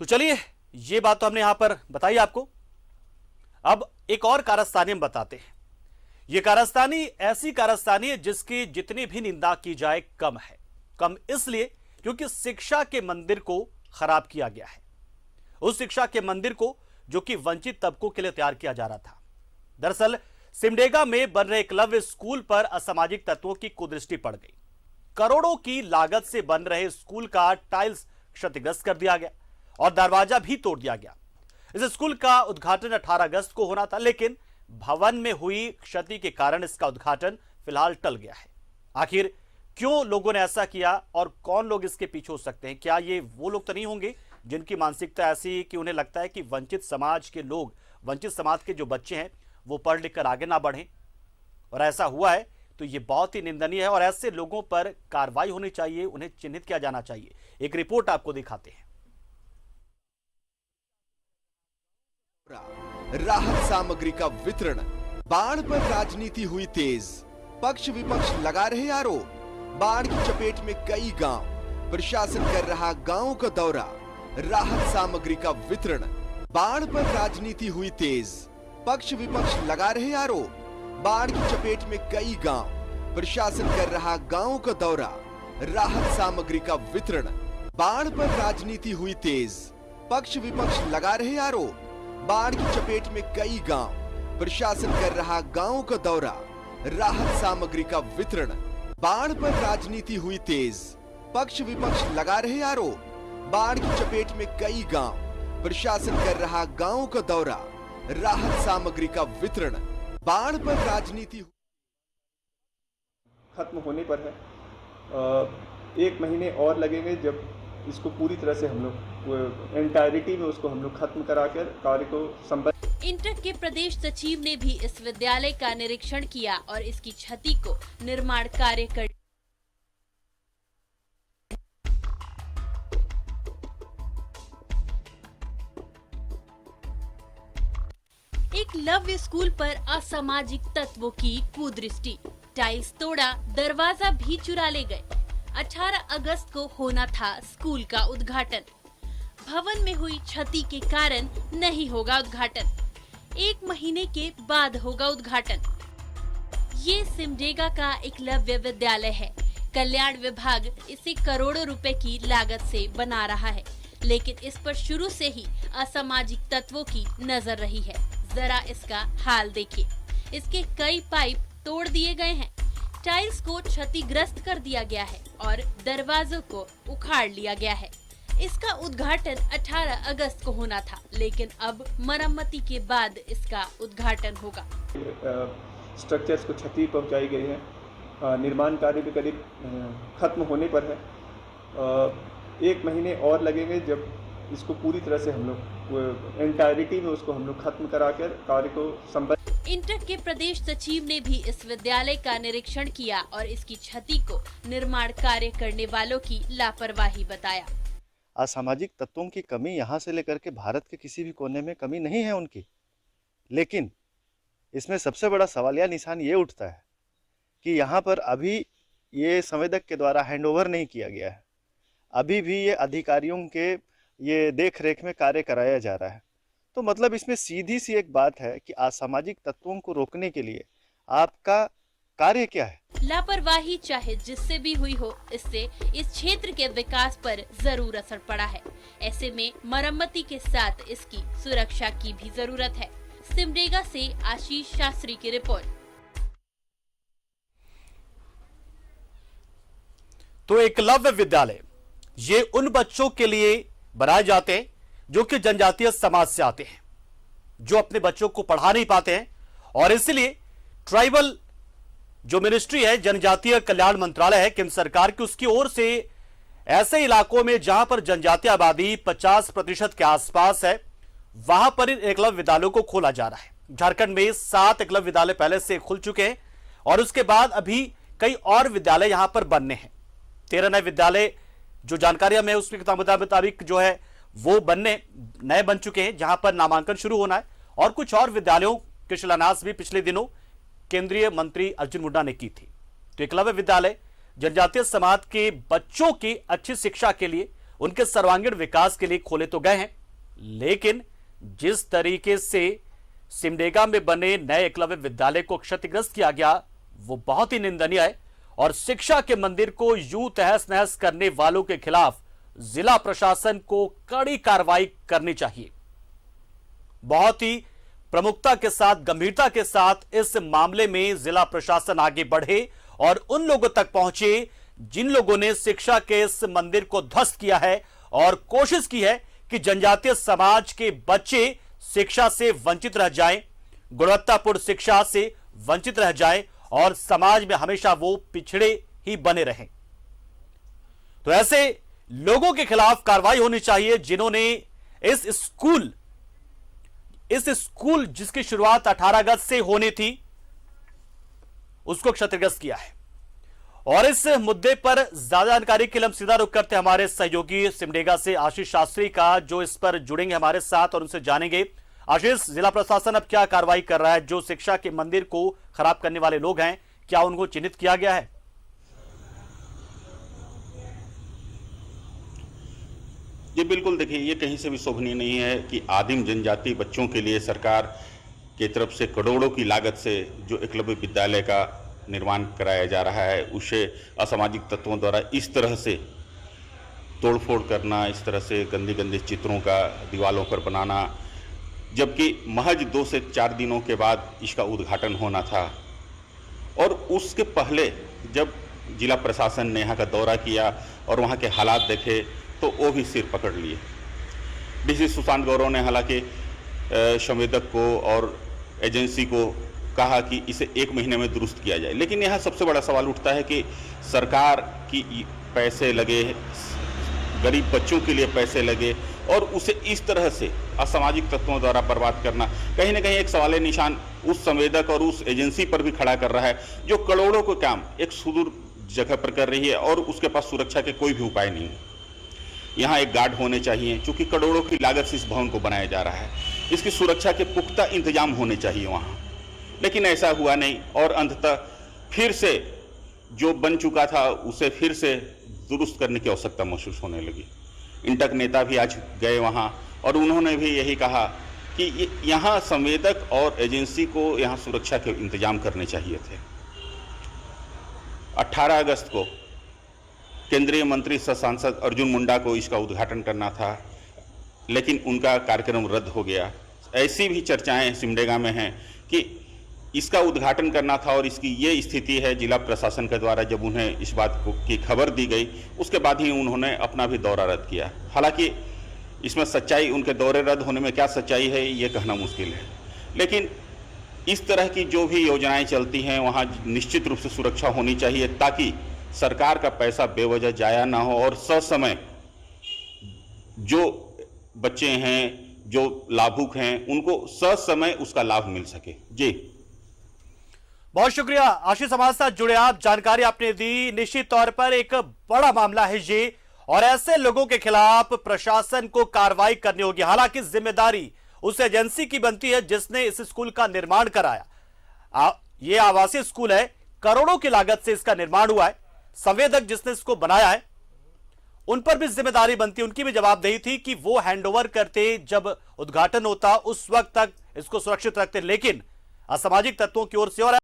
तो चलिए, ये बात तो हमने यहां पर बताई आपको। अब एक और कारस्तानी हम बताते हैं। यह कारस्तानी ऐसी कारस्तानी है जिसकी जितनी भी निंदा की जाए कम है। कम इसलिए क्योंकि शिक्षा के मंदिर को खराब किया गया है, उस शिक्षा के मंदिर को जो कि वंचित तबकों के लिए तैयार किया जा रहा था। दरअसल सिमडेगा में बन रहे एकलव्य स्कूल पर असामाजिक तत्वों की कुदृष्टि पड़ गई। करोड़ों की लागत से बन रहे स्कूल का टाइल्स क्षतिग्रस्त कर दिया गया और दरवाजा भी तोड़ दिया गया। इस स्कूल का उद्घाटन 18 अगस्त को होना था, लेकिन भवन में हुई क्षति के कारण इसका उद्घाटन फिलहाल टल गया है। आखिर क्यों लोगों ने ऐसा किया और कौन लोग इसके पीछे हो सकते हैं? क्या ये वो लोग तो नहीं होंगे जिनकी मानसिकता ऐसी कि उन्हें लगता है कि वंचित समाज के लोग, वंचित समाज के जो बच्चे हैं वो पढ़ लिख कर आगे ना बढ़ें? और ऐसा हुआ है तो ये बहुत ही निंदनीय है और ऐसे लोगों पर कार्रवाई होनी चाहिए, उन्हें चिन्हित किया जाना चाहिए। एक रिपोर्ट आपको दिखाते हैं। राहत सामग्री का वितरण, बाढ़ पर राजनीति हुई तेज, पक्ष विपक्ष लगा रहे आरोप। बाढ़ की चपेट में कई गांव, प्रशासन कर रहा गांवों का दौरा। राहत सामग्री का वितरण, बाढ़ पर राजनीति हुई तेज, पक्ष विपक्ष लगा रहे आरोप। बाढ़ की चपेट में कई गांव, प्रशासन कर रहा गांवों का दौरा। राहत सामग्री का वितरण, बाढ़ पर राजनीति हुई तेज, पक्ष विपक्ष लगा रहे आरोप। बाढ़ की चपेट में कई गांव, प्रशासन कर रहा गांवों का दौरा। राहत सामग्री का वितरण, बाढ़ पर राजनीति हुई तेज, पक्ष विपक्ष लगा रहे आरोप। बाढ़ की चपेट में कई गांव, प्रशासन कर रहा गांवों का दौरा। राहत सामग्री का वितरण, बाढ़ पर राजनीति खत्म होने पर है। 1 महीने और लगेंगे जब इसको पूरी तरह से हम लोग एंटायरिटी में उसको हम लोग खत्म कराकर कार्य को संपन्न। इंटक के प्रदेश सचिव ने भी इस विद्यालय का निरीक्षण किया और इसकी क्षति को निर्माण कार्य कर एकलव्य स्कूल पर असामाजिक तत्वों की कुदृष्टि, टाइल्स तोड़ा, दरवाजा भी चुरा ले गए। 18 अगस्त को होना था स्कूल का उद्घाटन। भवन में हुई क्षति के कारण नहीं होगा उद्घाटन। 1 महीने के बाद होगा उद्घाटन। ये सिमडेगा का एकलव्य विद्यालय है। कल्याण विभाग इसे करोड़ों रुपए की लागत से बना रहा है, लेकिन इस पर शुरू से ही असामाजिक तत्वों की नजर रही है। जरा इसका हाल देखिए। इसके कई पाइप तोड़ दिए गए हैं, टाइल्स को क्षतिग्रस्त कर दिया गया है और दरवाजों को उखाड़ लिया गया है। इसका उद्घाटन 18 अगस्त को होना था, लेकिन अब मरम्मती के बाद इसका उद्घाटन होगा। स्ट्रक्चर्स को क्षति पहुंचाई गई है। निर्माण कार्य भी करीब खत्म होने पर है। 1 महीने और लगेंगे जब इसको पूरी तरह से हम लोग एंटायरिटी में उसको हम लोग खत्म कराकर कार्य को संपन्न। इंटक के प्रदेश सचिव ने भी इस विद्यालय का निरीक्षण किया और इसकी क्षति को निर्माण कार्य करने वालों की लापरवाही बताया। असामाजिक तत्वों की कमी यहाँ से लेकर के भारत के किसी भी कोने में कमी नहीं है उनकी, लेकिन इसमें सबसे बड़ा सवाल या निशान ये उठता है कि यहाँ पर अभी ये संवेदक के द्वारा हैंडओवर नहीं किया गया है। अभी भी ये अधिकारियों के ये देख रेख में कार्य कराया जा रहा है। तो मतलब इसमें सीधी सी एक बात है कि असामाजिक तत्वों को रोकने के लिए आपका कार्य क्या है? लापरवाही चाहे जिससे भी हुई हो, इससे इस क्षेत्र के विकास पर जरूर असर पड़ा है। ऐसे में मरम्मती के साथ इसकी सुरक्षा की भी जरूरत है। सिमडेगा से आशीष शास्त्री की रिपोर्ट। तो एकलव्य विद्यालय ये उन बच्चों के लिए बनाए जाते हैं जो कि जनजातीय समाज से आते हैं, जो अपने बच्चों को पढ़ा नहीं पाते हैं, और इसलिए ट्राइबल जो मिनिस्ट्री है, जनजातीय कल्याण मंत्रालय है केंद्र सरकार की, उसकी ओर से ऐसे इलाकों में जहां पर जनजातीय आबादी 50% के आसपास है, वहां पर इन एकलव्य विद्यालयों को खोला जा रहा है। झारखंड में 7 एकलव्य विद्यालय पहले से खुल चुके हैं और उसके बाद अभी कई और विद्यालय यहां पर बनने हैं। 13 नए विद्यालय जो जानकारी हमें उसके मुताबिक जो है वो नए बन चुके हैं, जहां पर नामांकन शुरू होना है, और कुछ और विद्यालयों के शिलान्यास भी पिछले दिनों केंद्रीय मंत्री अर्जुन मुंडा ने की थी। तो एकलव्य विद्यालय जनजातीय समाज के बच्चों की अच्छी शिक्षा के लिए उनके सर्वांगीण विकास के लिए खोले तो गए हैं, लेकिन जिस तरीके से सिमडेगा में बने नए एकलव्य विद्यालय को क्षतिग्रस्त किया गया वो बहुत ही निंदनीय है और शिक्षा के मंदिर को यूं तहस नहस करने वालों के खिलाफ जिला प्रशासन को कड़ी कार्रवाई करनी चाहिए। बहुत ही प्रमुखता के साथ, गंभीरता के साथ इस मामले में जिला प्रशासन आगे बढ़े और उन लोगों तक पहुंचे जिन लोगों ने शिक्षा के इस मंदिर को ध्वस्त किया है और कोशिश की है कि जनजातीय समाज के बच्चे शिक्षा से वंचित रह जाएं, गुणवत्तापूर्ण शिक्षा से वंचित रह जाएं और समाज में हमेशा वो पिछड़े ही बने रहें। तो ऐसे लोगों के खिलाफ कार्रवाई होनी चाहिए जिन्होंने इस स्कूल जिसकी शुरुआत 18 अगस्त से होनी थी उसको क्षतिग्रस्त किया है। और इस मुद्दे पर ज्यादा जानकारी के लिए हम सीधा रुख करते हैं हमारे सहयोगी सिमडेगा से आशीष शास्त्री का, जो इस पर जुड़ेंगे हमारे साथ और उनसे जानेंगे। आशीष, जिला प्रशासन अब क्या कार्रवाई कर रहा है? जो शिक्षा के मंदिर को खराब करने वाले लोग हैं, क्या उनको चिन्हित किया गया है? ये बिल्कुल देखिए, ये कहीं से भी शोभनीय नहीं है कि आदिम जनजाति बच्चों के लिए सरकार की तरफ से करोड़ों की लागत से जो एकलव्य विद्यालय का निर्माण कराया जा रहा है उसे असामाजिक तत्वों द्वारा इस तरह से तोड़फोड़ करना, इस तरह से गंदे गंदे चित्रों का दीवारों पर बनाना, जबकि महज 2 से 4 दिनों के बाद इसका उद्घाटन होना था। और उसके पहले जब जिला प्रशासन ने यहाँ का दौरा किया और वहाँ के हालात देखे तो वो भी सिर पकड़ लिए। डीसी सुशांत गौरव ने हालांकि संवेदक को और एजेंसी को कहा कि इसे 1 महीने में दुरुस्त किया जाए, लेकिन यहाँ सबसे बड़ा सवाल उठता है कि सरकार की पैसे लगे, गरीब बच्चों के लिए पैसे लगे और उसे इस तरह से असामाजिक तत्वों द्वारा बर्बाद करना कहीं ना कहीं एक सवाल निशान उस संवेदक और उस एजेंसी पर भी खड़ा कर रहा है जो करोड़ों को काम एक सुदूर जगह पर कर रही है और उसके पास सुरक्षा के कोई भी उपाय नहीं है। यहाँ एक गार्ड होने चाहिए, क्योंकि करोड़ों की लागत से इस भवन को बनाया जा रहा है। इसकी सुरक्षा के पुख्ता इंतजाम होने चाहिए वहाँ, लेकिन ऐसा हुआ नहीं और अंततः फिर से जो बन चुका था उसे फिर से दुरुस्त करने की आवश्यकता महसूस होने लगी। इंटक नेता भी आज गए वहाँ और उन्होंने भी यही कहा कि यहाँ संवेदक और एजेंसी को यहाँ सुरक्षा के इंतजाम करने चाहिए थे। 18 अगस्त को केंद्रीय मंत्री सह सांसद अर्जुन मुंडा को इसका उद्घाटन करना था, लेकिन उनका कार्यक्रम रद्द हो गया। ऐसी भी चर्चाएं सिमडेगा में हैं कि इसका उद्घाटन करना था और इसकी ये स्थिति है जिला प्रशासन के द्वारा जब उन्हें इस बात की खबर दी गई उसके बाद ही उन्होंने अपना भी दौरा रद्द किया। हालांकि इसमें सच्चाई, उनके दौरे रद्द होने में क्या सच्चाई है ये कहना मुश्किल है, लेकिन इस तरह की जो भी योजनाएं चलती हैं वहाँ निश्चित रूप से सुरक्षा होनी चाहिए ताकि सरकार का पैसा बेवजह जाया ना हो और ससमय जो बच्चे हैं, जो लाभुक हैं, उनको ससमय उसका लाभ मिल सके। जी बहुत शुक्रिया आशीष, हमारे साथ जुड़े आप, जानकारी आपने दी। निश्चित तौर पर एक बड़ा मामला है ये और ऐसे लोगों के खिलाफ प्रशासन को कार्रवाई करनी होगी। हालांकि जिम्मेदारी उस एजेंसी की बनती है जिसने इस स्कूल का निर्माण कराया। ये आवासीय स्कूल है, करोड़ों की लागत से इसका निर्माण हुआ है। संवेदक जिसने इसको बनाया है उन पर भी जिम्मेदारी बनती, उनकी भी जवाबदेही थी कि वो हैंडओवर करते, जब उद्घाटन होता उस वक्त तक इसको सुरक्षित रखते, लेकिन असामाजिक तत्वों की ओर से और